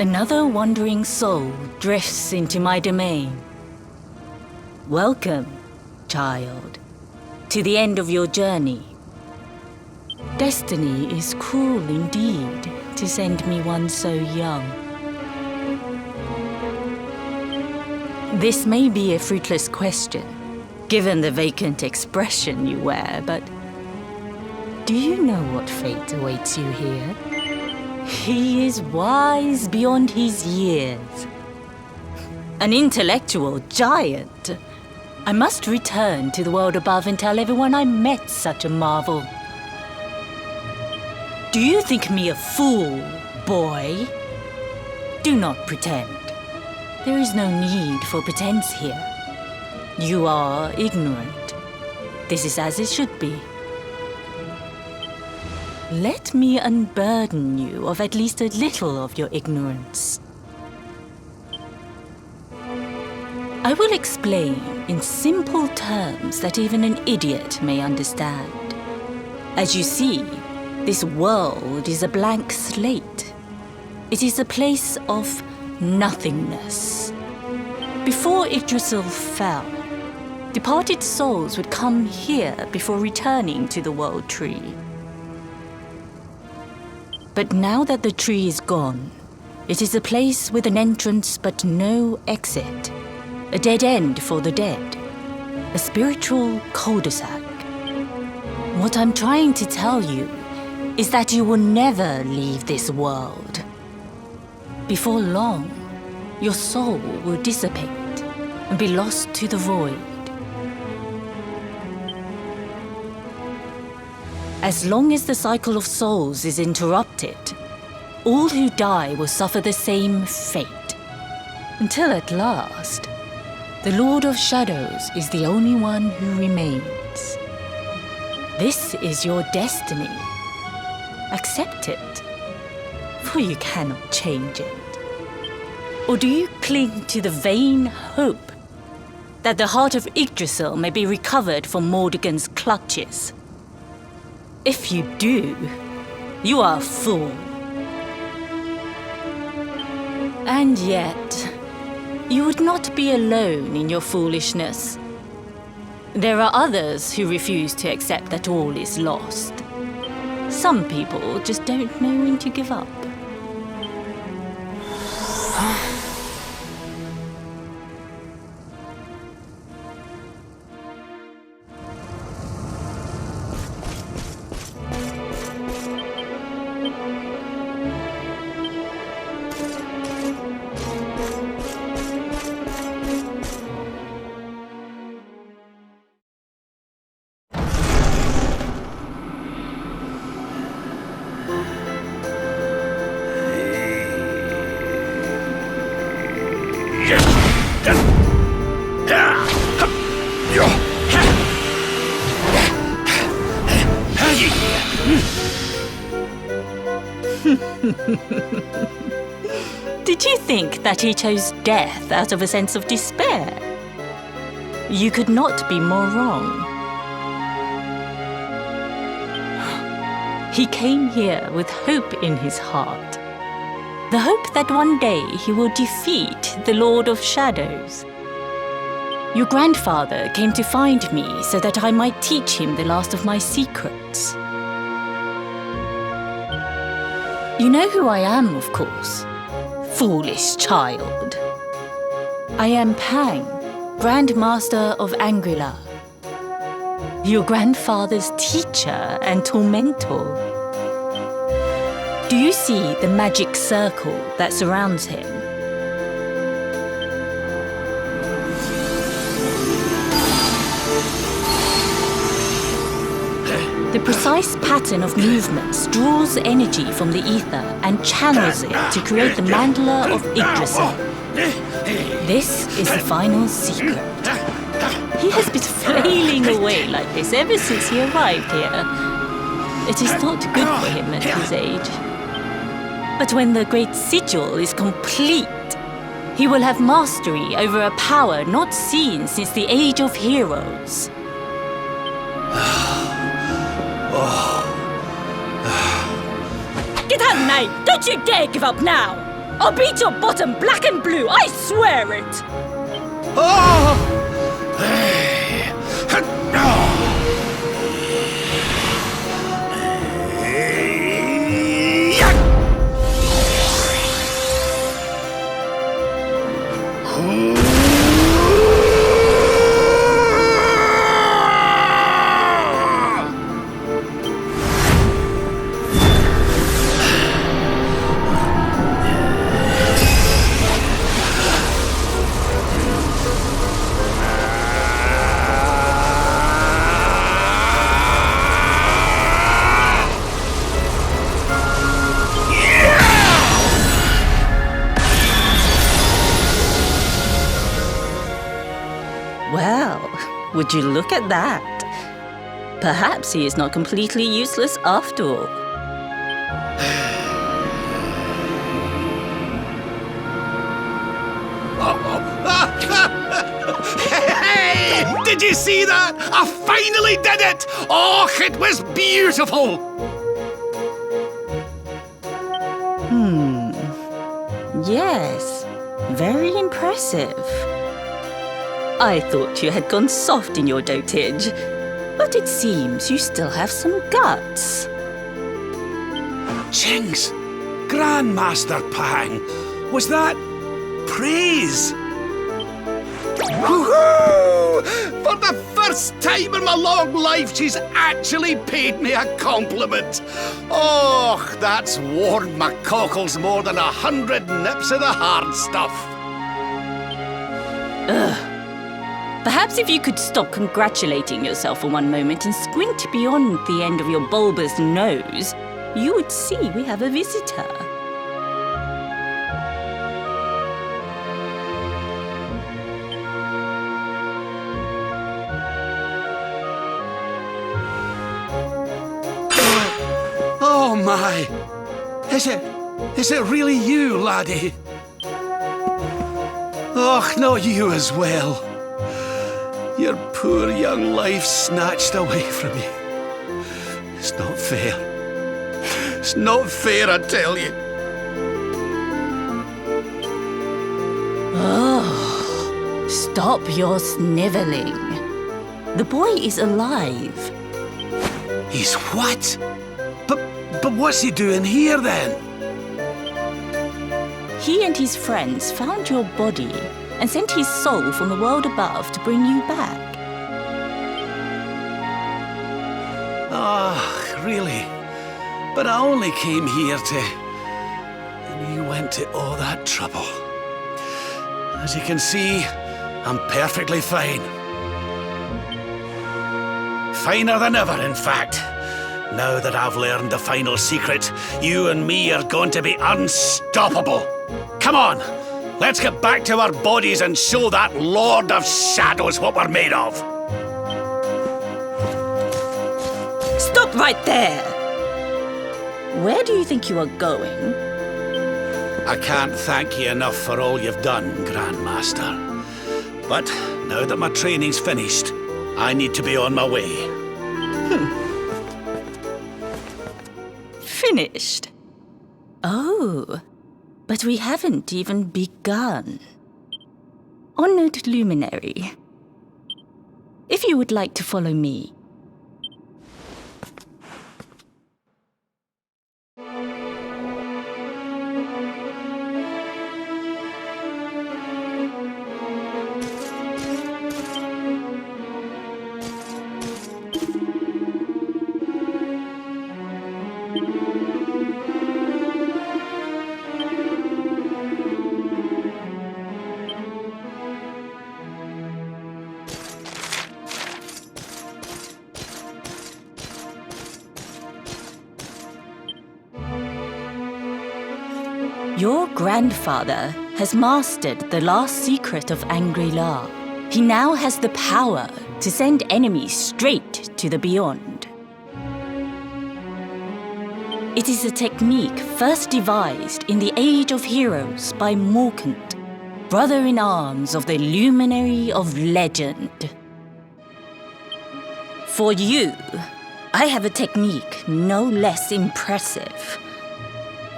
Another wandering soul drifts into my domain. Welcome, child, to the end of your journey. Destiny is cruel indeed to send me one so young. This may be a fruitless question, given the vacant expression you wear, but do you know what fate awaits you here? He is wise beyond his years. An intellectual giant. I must return to the world above and tell everyone I met such a marvel. Do you think me a fool, boy? Do not pretend. There is no need for pretense here. You are ignorant. This is as it should be. Let me unburden you of at least a little of your ignorance. I will explain in simple terms that even an idiot may understand. As you see, this world is a blank slate. It is a place of nothingness. Before Yggdrasil fell, departed souls would come here before returning to the World Tree. But now that the tree is gone, it is a place with an entrance but no exit. A dead end for the dead. A spiritual cul-de-sac. What I'm trying to tell you is that you will never leave this world. Before long, your soul will dissipate and be lost to the void. As long as the cycle of souls is interrupted, all who die will suffer the same fate. Until at last, the Lord of Shadows is the only one who remains. This is your destiny. Accept it, for you cannot change it. Or do you cling to the vain hope that the heart of Yggdrasil may be recovered from Mordegon's clutches? If you do, you are a fool. And yet, you would not be alone in your foolishness. There are others who refuse to accept that all is lost. Some people just don't know when to give up. Did you think that he chose death out of a sense of despair? You could not be more wrong. He came here with hope in his heart. The hope that one day he will defeat the Lord of Shadows. Your grandfather came to find me so that I might teach him the last of my secrets. You know who I am, of course. Foolish child. I am Pang, Grand Master of Angrila. Your grandfather's teacher and tormentor. Do you see the magic circle that surrounds him? The precise pattern of movements draws energy from the ether and channels it to create the mandala of Yggdrasil. This is the final secret. He has been flailing away like this ever since he arrived here. It is not good for him at his age. But when the great sigil is complete, he will have mastery over a power not seen since the Age of Heroes. Get out, knight! Don't you dare give up now! I'll beat your bottom black and blue, I swear it! Oh! Well, would you look at that? Perhaps he is not completely useless after all. Hey! Did you see that? I finally did it! Oh, it was beautiful! Yes, very impressive. I thought you had gone soft in your dotage, but it seems you still have some guts. Jinx! Grandmaster Pang! Was that praise? Woohoo! For the first time in my long life, she's actually paid me a compliment. Oh, that's warmed my cockles more than 100 nips of the hard stuff. Perhaps if you could stop congratulating yourself for one moment and squint beyond the end of your bulbous nose, you would see we have a visitor. Oh my! Is it really you, laddie? Oh, not you as well. Your poor young life snatched away from you. It's not fair. It's not fair, I tell you. Oh, stop your snivelling. The boy is alive. He's what? But what's he doing here then? He and his friends found your body and sent his soul from the world above to bring you back. Ah, really? But I only came here to... And you went to all that trouble. As you can see, I'm perfectly fine. Finer than ever, in fact. Now that I've learned the final secret, you and me are going to be unstoppable. Come on, let's get back to our bodies and show that Lord of Shadows what we're made of. Stop right there! Where do you think you are going? I can't thank you enough for all you've done, Grandmaster. But now that my training's finished, I need to be on my way. Finished? Oh, but we haven't even begun. Honored Luminary, if you would like to follow me. Your grandfather has mastered the last secret of Angri-La. He now has the power to send enemies straight to the beyond. It is a technique first devised in the Age of Heroes by Morkant, brother-in-arms of the Luminary of Legend. For you, I have a technique no less impressive.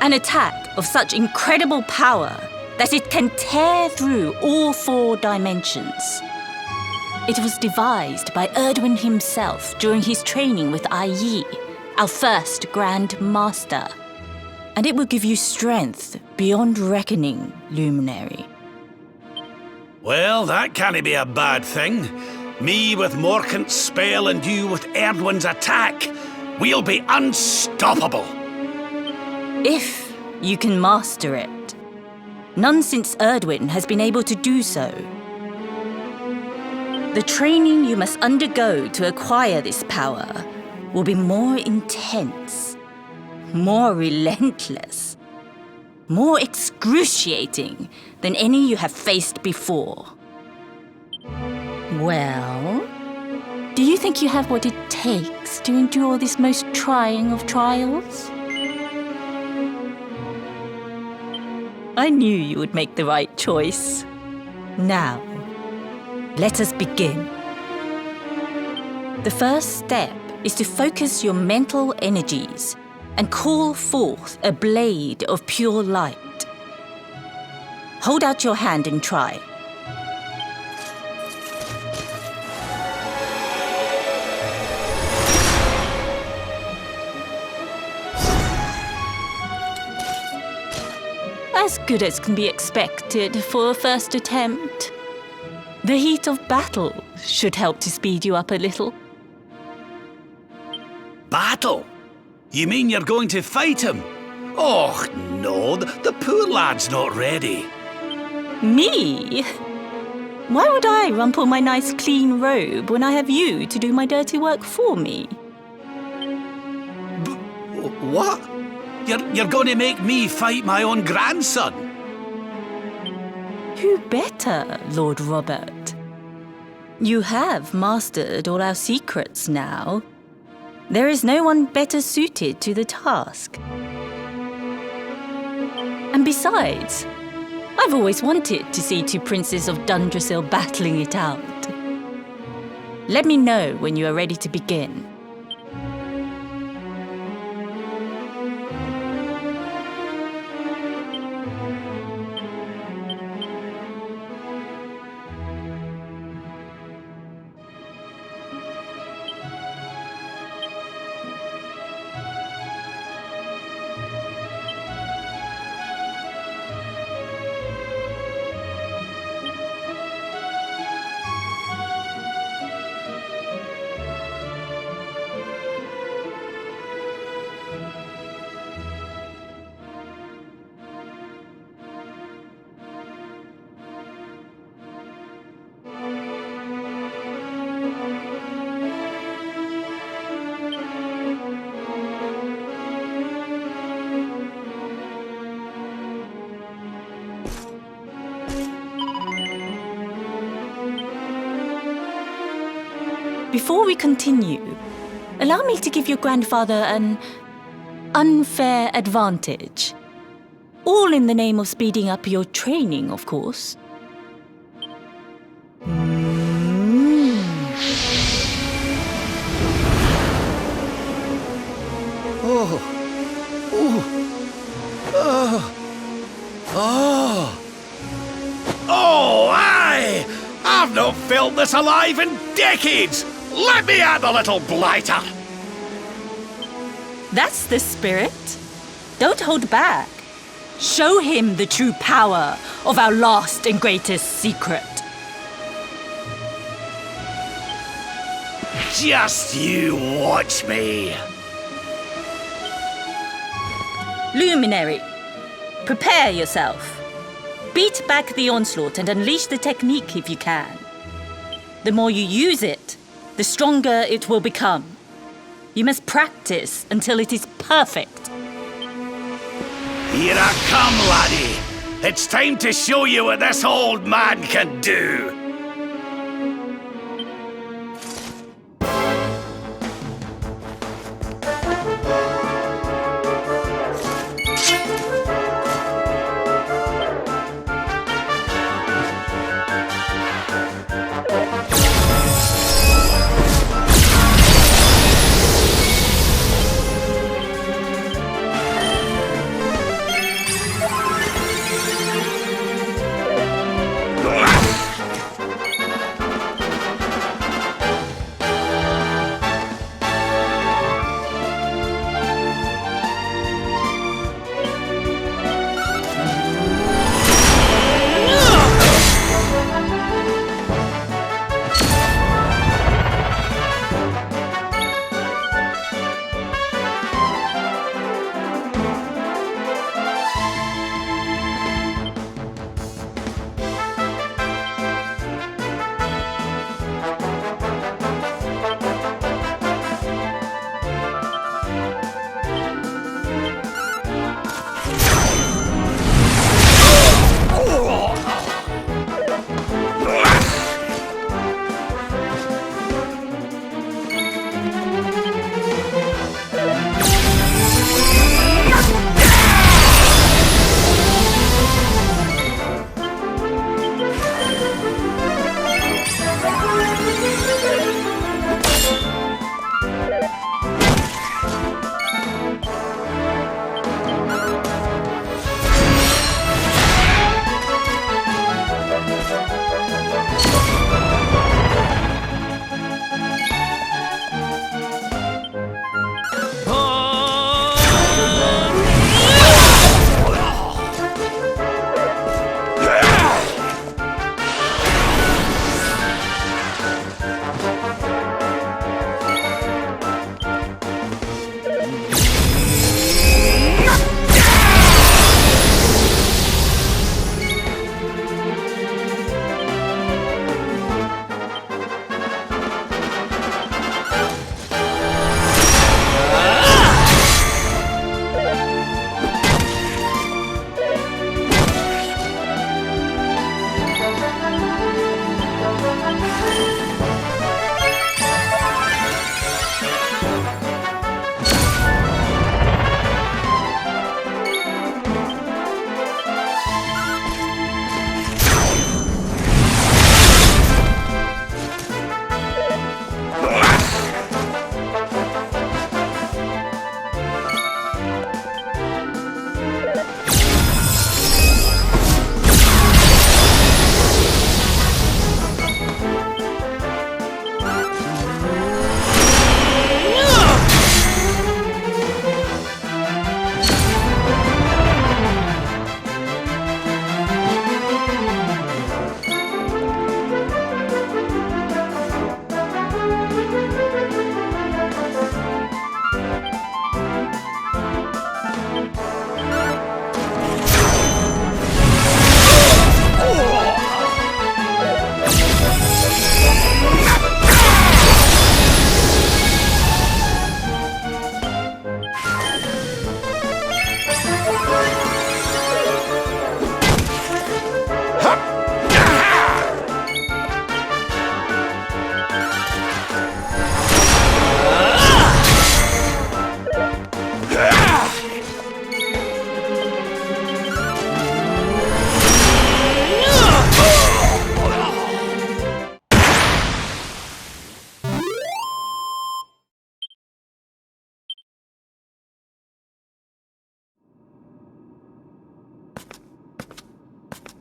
An attack of such incredible power that it can tear through all 4 dimensions. It was devised by Erdwin himself during his training with Yi, our first Grand Master. And it will give you strength beyond reckoning, Luminary. Well, that can't be a bad thing. Me with Morkant's spell and you with Erdwin's attack. We'll be unstoppable. If you can master it. None since Erdwin has been able to do so. The training you must undergo to acquire this power will be more intense, more relentless, more excruciating than any you have faced before. Well, do you think you have what it takes to endure this most trying of trials? I knew you would make the right choice. Now, let us begin. The first step is to focus your mental energies and call forth a blade of pure light. Hold out your hand and try. As good as can be expected for a first attempt. The heat of battle should help to speed you up a little. Battle? You mean you're going to fight him? Oh, no, the poor lad's not ready. Me? Why would I rumple my nice clean robe when I have you to do my dirty work for me? What? You're going to make me fight my own grandson? Who better, Lord Robert? You have mastered all our secrets now. There is no one better suited to the task. And besides, I've always wanted to see 2 princes of Dundrasil battling it out. Let me know when you are ready to begin. Before we continue, allow me to give your grandfather an unfair advantage. All in the name of speeding up your training, of course. Oh, aye! I've not felt this alive in decades! Let me at the little blighter! That's the spirit. Don't hold back. Show him the true power of our last and greatest secret. Just you watch me! Luminary, prepare yourself. Beat back the onslaught and unleash the technique if you can. The more you use it, the stronger it will become. You must practice until it is perfect. Here I come, laddie. It's time to show you what this old man can do.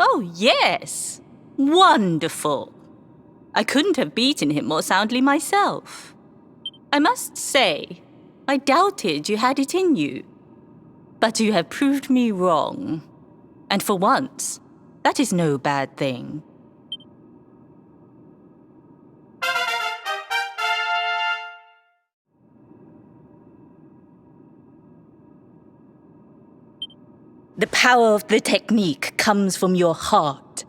Oh, yes. Wonderful. I couldn't have beaten him more soundly myself. I must say, I doubted you had it in you. But you have proved me wrong. And for once, that is no bad thing. The power of the technique comes from your heart.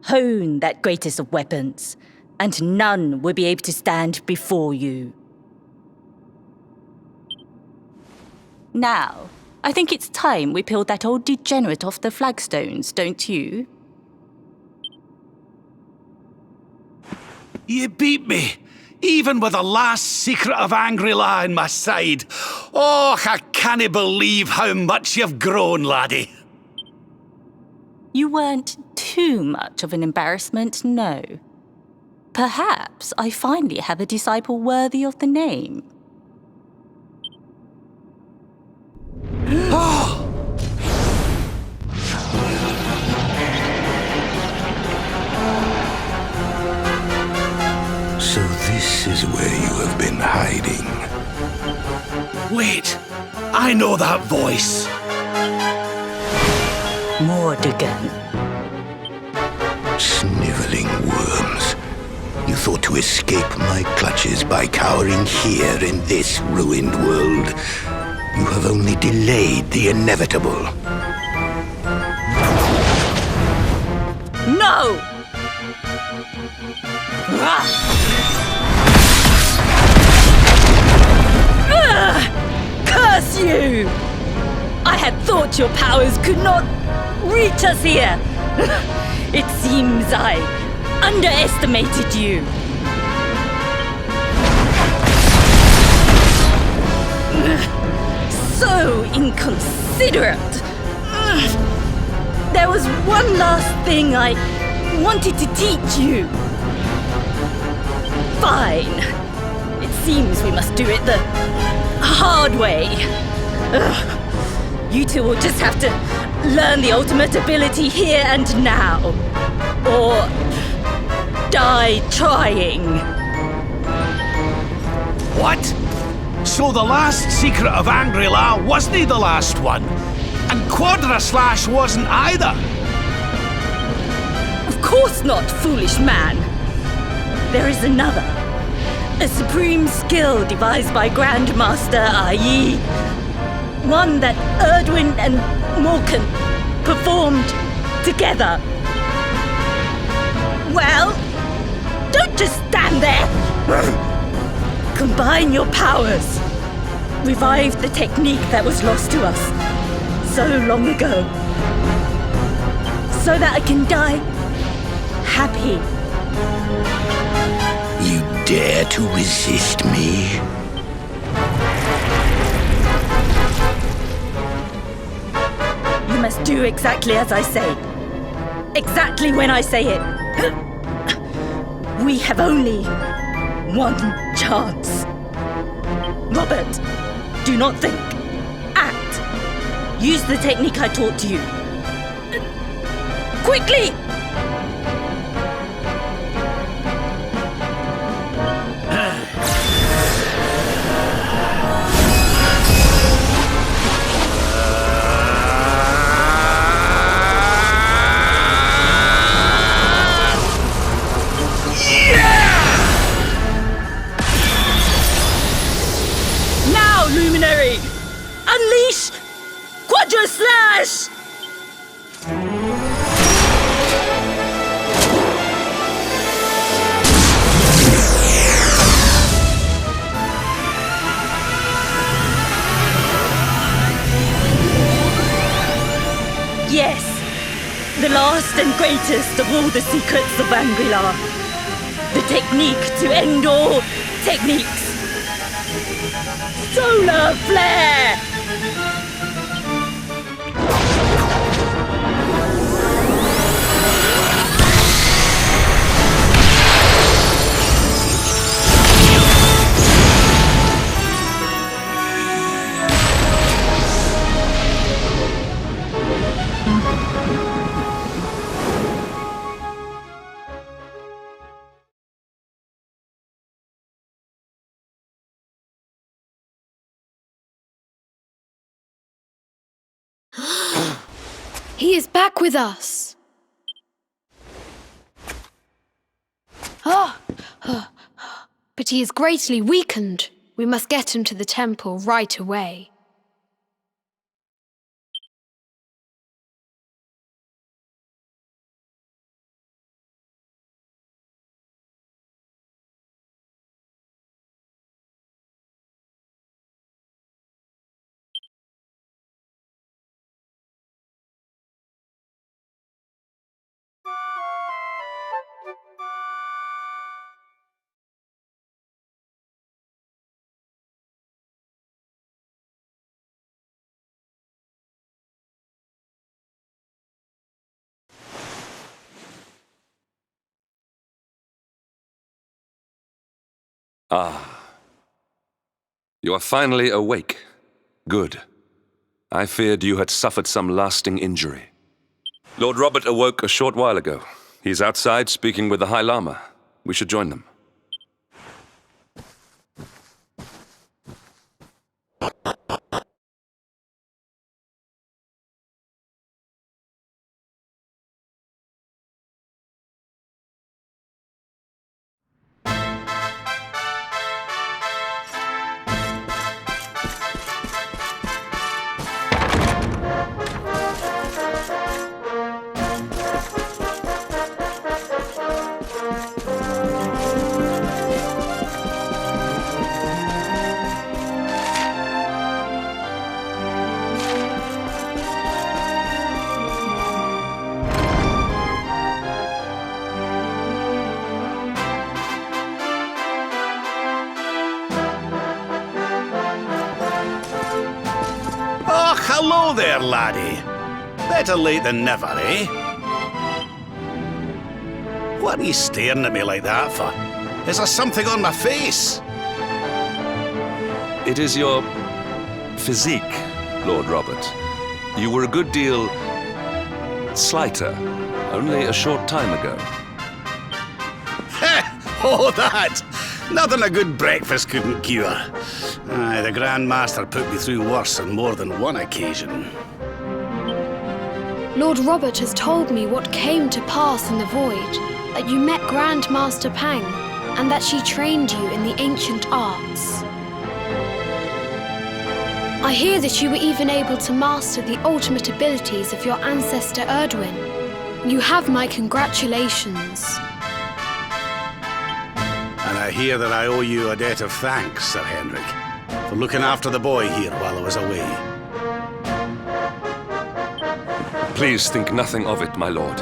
Hone that greatest of weapons, and none will be able to stand before you. Now, I think it's time we peeled that old degenerate off the flagstones, don't you? You beat me, even with the last secret of Angry-La in my side. Oh, I can't believe how much you've grown, laddie. You weren't too much of an embarrassment, no. Perhaps I finally have a disciple worthy of the name. So this is where you have been hiding. Wait, I know that voice. Mordegan. Sniveling worms. You thought to escape my clutches by cowering here in this ruined world. You have only delayed the inevitable. No! Curse you! I had thought your powers could not reach us here. It seems I underestimated you. So inconsiderate. There was one last thing I wanted to teach you. Fine. It seems we must do it the hard way. You two will just have to learn the ultimate ability here and now. Or die trying. What? So the last secret of Angry-La wasn't the last one? And Quadra Slash wasn't either? Of course not, foolish man. There is another. A supreme skill devised by Grandmaster i.e. one that Erdwin and Morkan performed together. Well, don't just stand there. Combine your powers. Revive the technique that was lost to us so long ago. So that I can die happy. You dare to resist me? You must do exactly as I say. Exactly when I say it. We have only one chance. Robert, do not think. Act. Use the technique I taught to you. Quickly! Luminary! Unleash Quadra Slash! Yes, the last and greatest of all the secrets of Angry-La. The technique to end all techniques. Solar Flare! He is back with us. But he is greatly weakened. We must get him to the temple right away. You are finally awake. Good. I feared you had suffered some lasting injury. Lord Robert awoke a short while ago. He's outside speaking with the High Lama. We should join them. Hello there, laddie. Better late than never, eh? What are you staring at me like that for? Is there something on my face? It is your physique, Lord Robert. You were a good deal slighter only a short time ago. Oh, that! Nothing a good breakfast couldn't cure. Aye, the Grand Master put me through worse on more than one occasion. Lord Robert has told me what came to pass in the void, that you met Grand Master Pang, and that she trained you in the ancient arts. I hear that you were even able to master the ultimate abilities of your ancestor Erdwin. You have my congratulations. And I hear that I owe you a debt of thanks, Sir Henrik, for looking after the boy here while I was away. Please think nothing of it, my lord.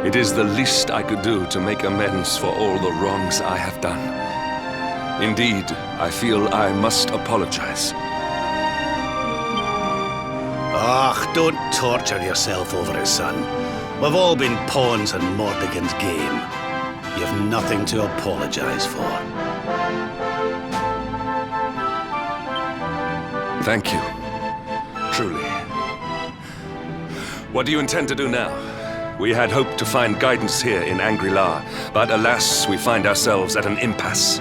It is the least I could do to make amends for all the wrongs I have done. Indeed, I feel I must apologize. Don't torture yourself over it, son. We've all been pawns in Mordigan's game. You've nothing to apologize for. Thank you. Truly. What do you intend to do now? We had hoped to find guidance here in Angri-La, but alas, we find ourselves at an impasse.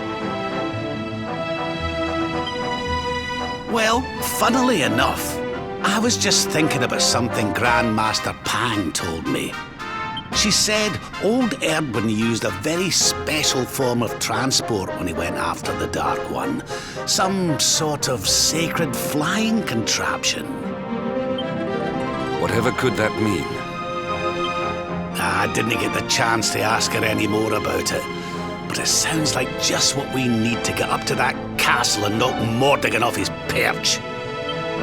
Well, funnily enough, I was just thinking about something Grandmaster Pang told me. She said old Erdwin used a very special form of transport when he went after the Dark One. Some sort of sacred flying contraption. Whatever could that mean? I didn't get the chance to ask her any more about it. But it sounds like just what we need to get up to that castle and knock Mordigan off his perch.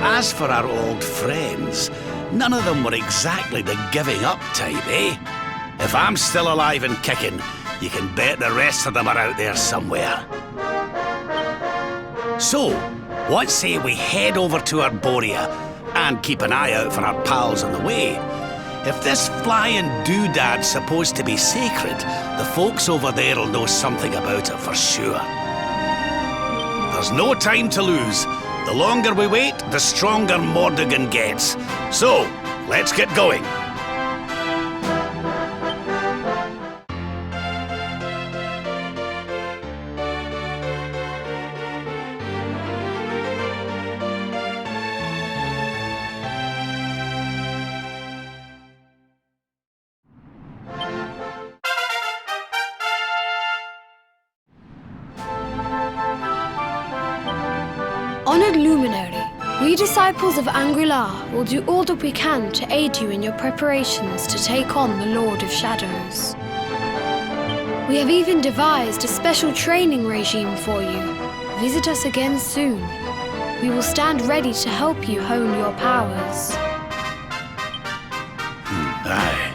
As for our old friends, none of them were exactly the giving up type, eh? If I'm still alive and kicking, you can bet the rest of them are out there somewhere. So, what say we head over to Arborea and keep an eye out for our pals on the way? If this flying doodad's supposed to be sacred, the folks over there'll know something about it for sure. There's no time to lose. The longer we wait, the stronger Mordigan gets. So, let's get going. Honored Luminary, we disciples of Angrilar will do all that we can to aid you in your preparations to take on the Lord of Shadows. We have even devised a special training regime for you. Visit us again soon. We will stand ready to help you hone your powers. Aye.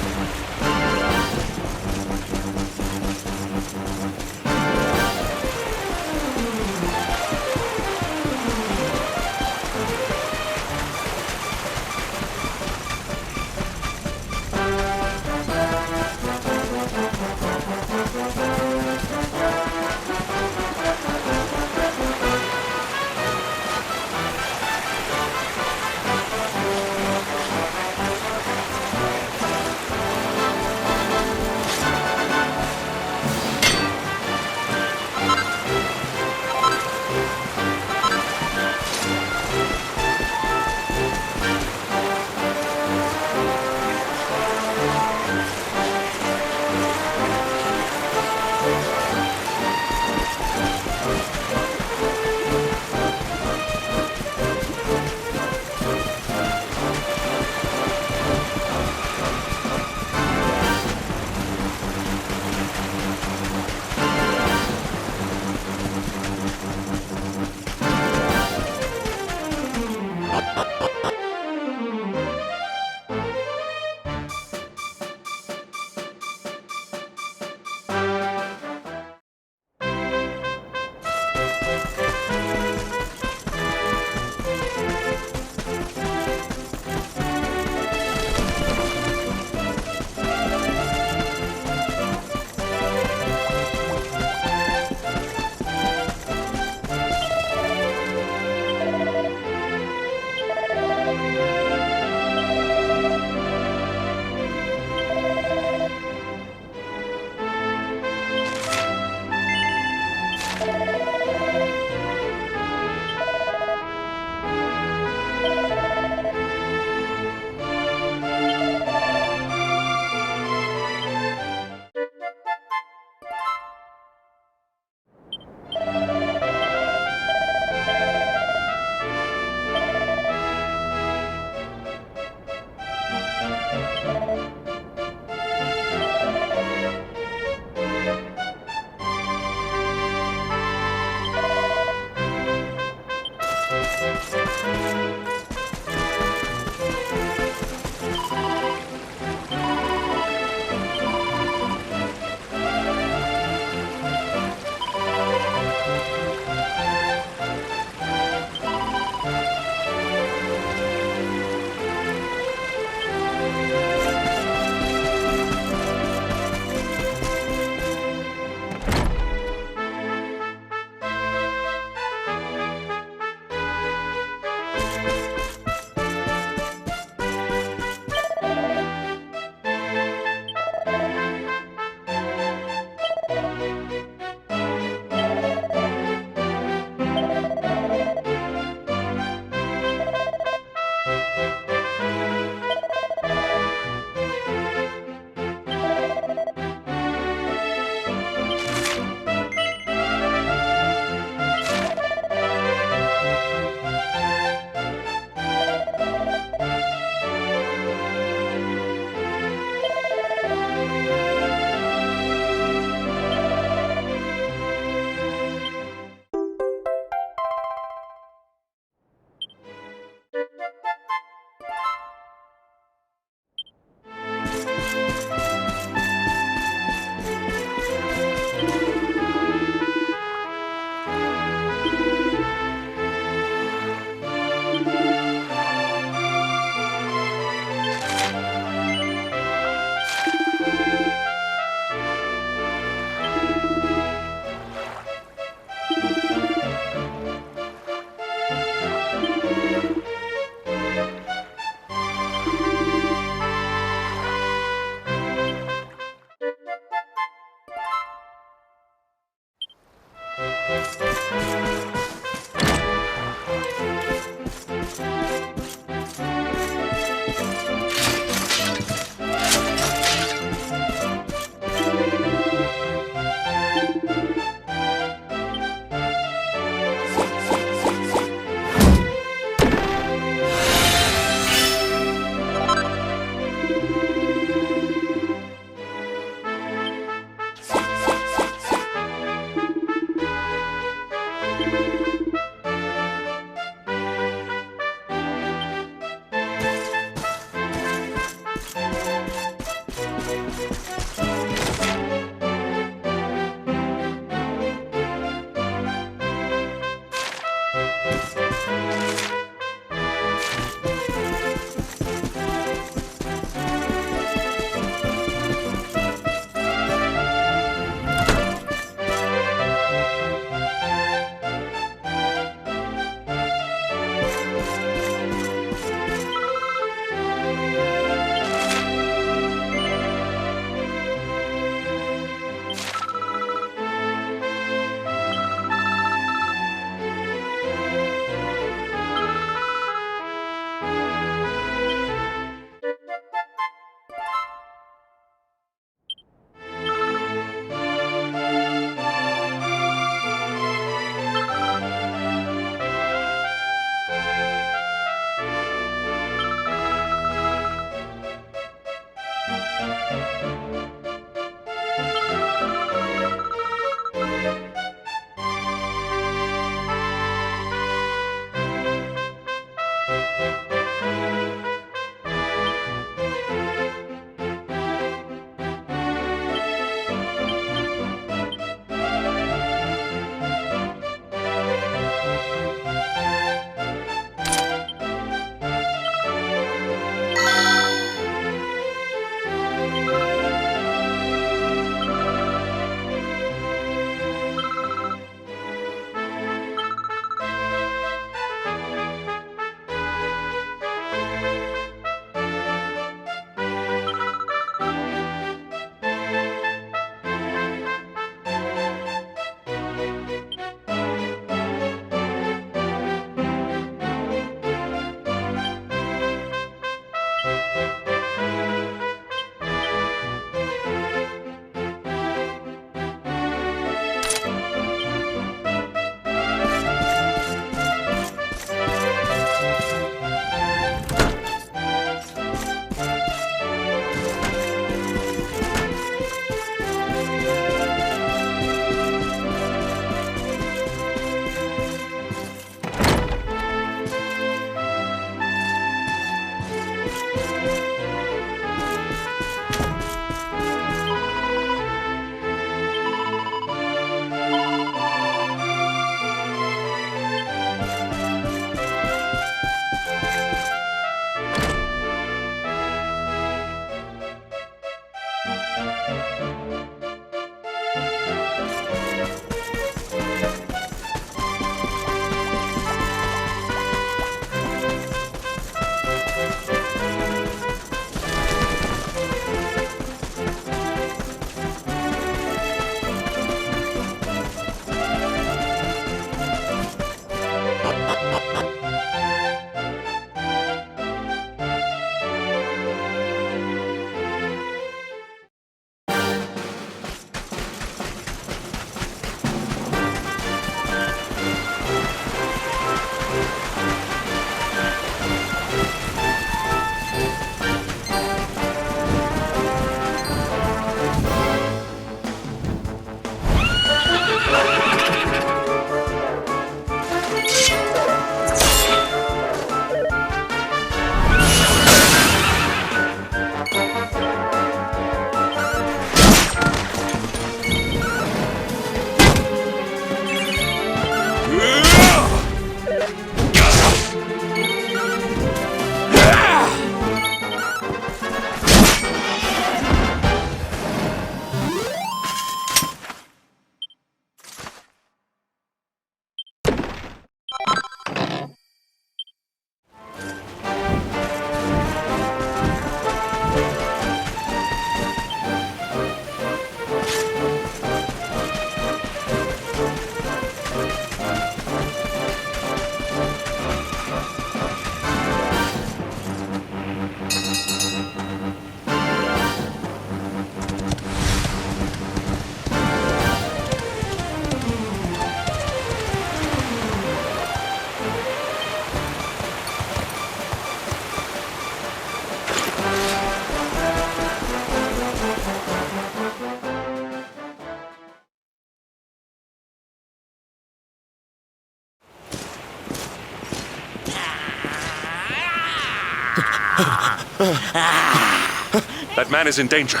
That man is in danger.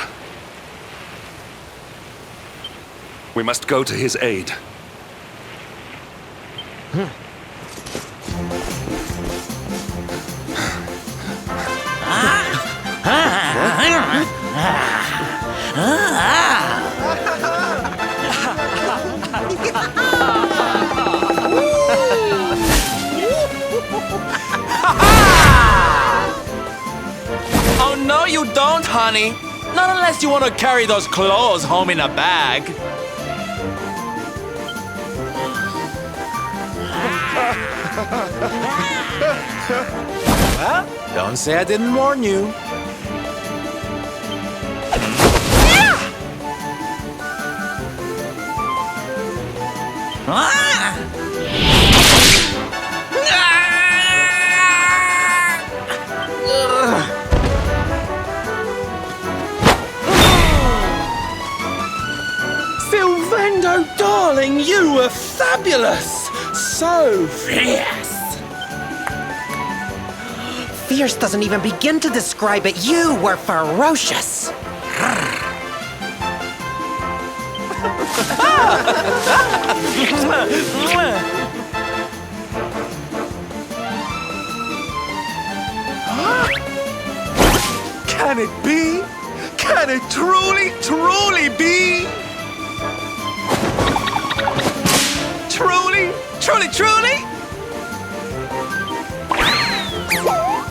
We must go to his aid. Oh, no, you don't, honey. Not unless you want to carry those clothes home in a bag. Well, don't say I didn't warn you. Silvendo, darling, you were fabulous! So fierce! Fierce doesn't even begin to describe it. You were ferocious. Can it be? Can it truly, truly be? Truly, truly, truly?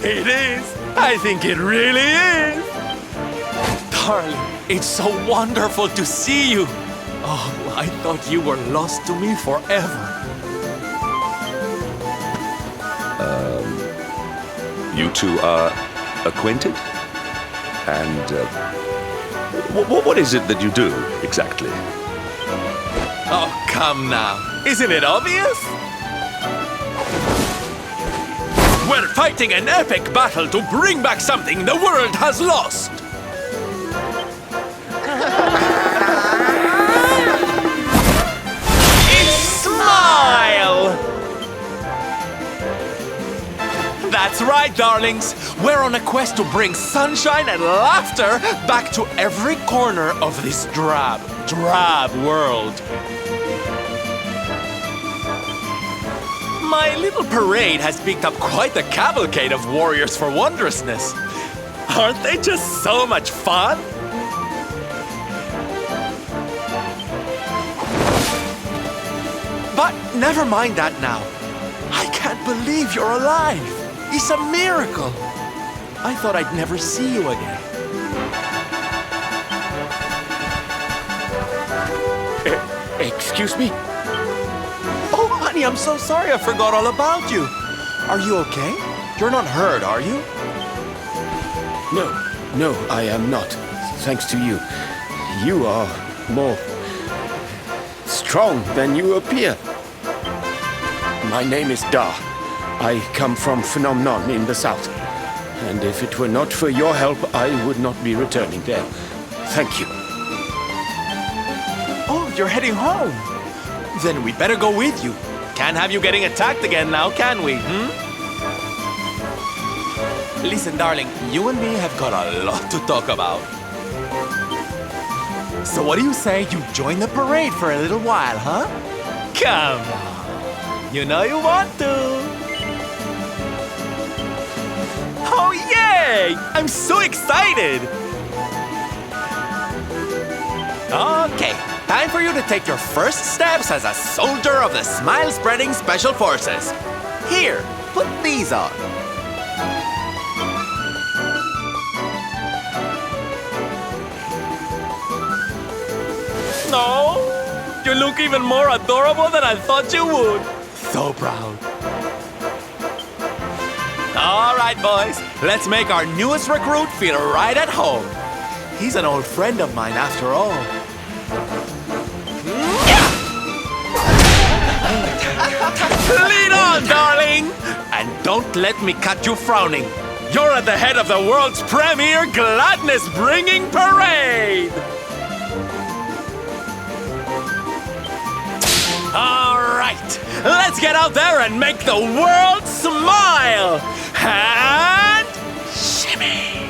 It is. I think it really is. Darling, it's so wonderful to see you. Oh, I thought you were lost to me forever. You two are acquainted? And what is it that you do exactly? Oh, come now. Isn't it obvious? We're fighting an epic battle to bring back something the world has lost. It's Smile! That's right, darlings. We're on a quest to bring sunshine and laughter back to every corner of this drab world. My little parade has picked up quite a cavalcade of warriors for wondrousness. Aren't they just so much fun? But never mind that now. I can't believe you're alive. It's a miracle. I thought I'd never see you again. Excuse me? Oh, honey, I'm so sorry I forgot all about you. Are you okay? You're not hurt, are you? No, I am not. Thanks to you. You are more strong than you appear. My name is Da. I come from Phenomenon in the south. And if it were not for your help, I would not be returning there. Thank you. Oh, you're heading home. Then we'd better go with you. Can't have you getting attacked again now, can we, Listen, darling, you and me have got a lot to talk about. So what do you say you join the parade for a little while, huh? Come on. You know you want to. Oh, yay! I'm so excited! Okay, time for you to take your first steps as a soldier of the Smile-Spreading Special Forces. Here, put these on. No, you look even more adorable than I thought you would. So proud. All right, boys, let's make our newest recruit feel right at home. He's an old friend of mine after all. Lead on, darling! And don't let me catch you frowning. You're at the head of the world's premier gladness-bringing parade! All right, let's get out there and make the world smile! And shimmy!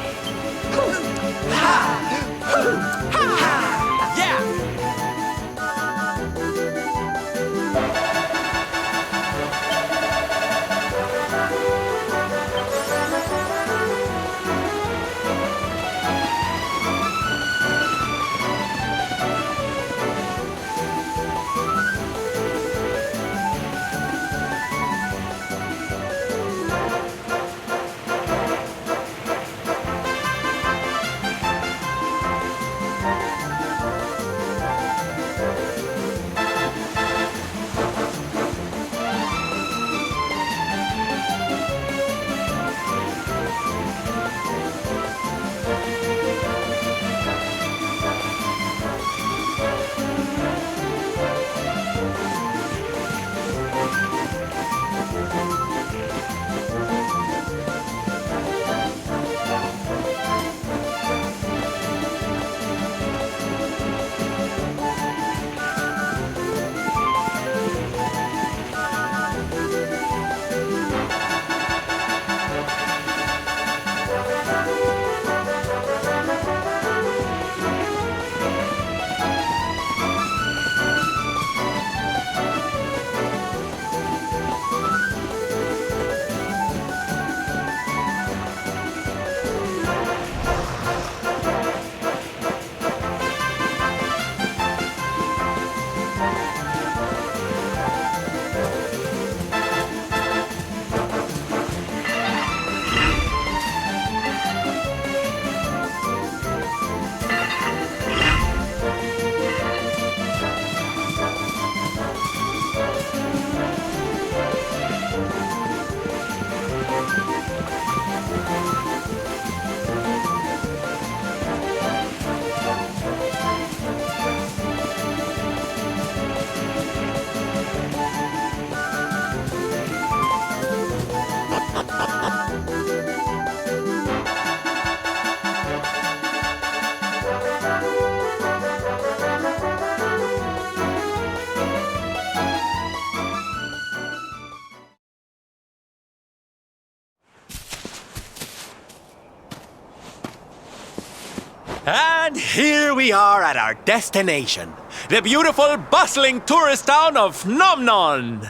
And here we are at our destination, the beautiful, bustling tourist town of Nomnon.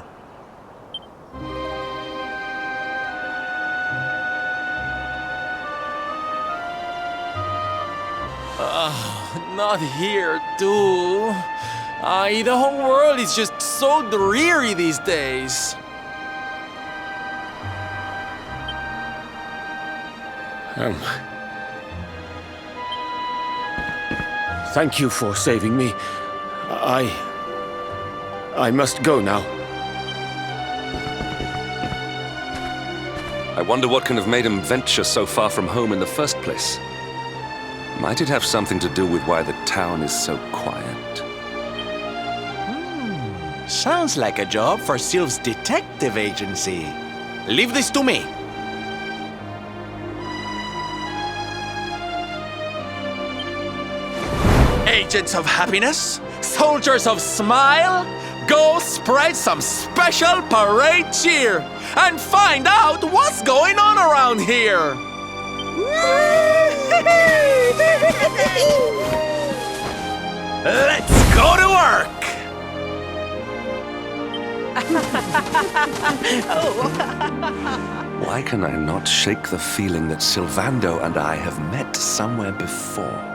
Not here, too. The whole world is just so dreary these days. Thank you for saving me. I must go now. I wonder what can have made him venture so far from home in the first place. Might it have something to do with why the town is so quiet? Sounds like a job for Sylph's detective agency. Leave this to me. Agents of happiness, soldiers of smile, go spread some special parade cheer and find out what's going on around here. Let's go to work. Why can I not shake the feeling that Sylvando and I have met somewhere before?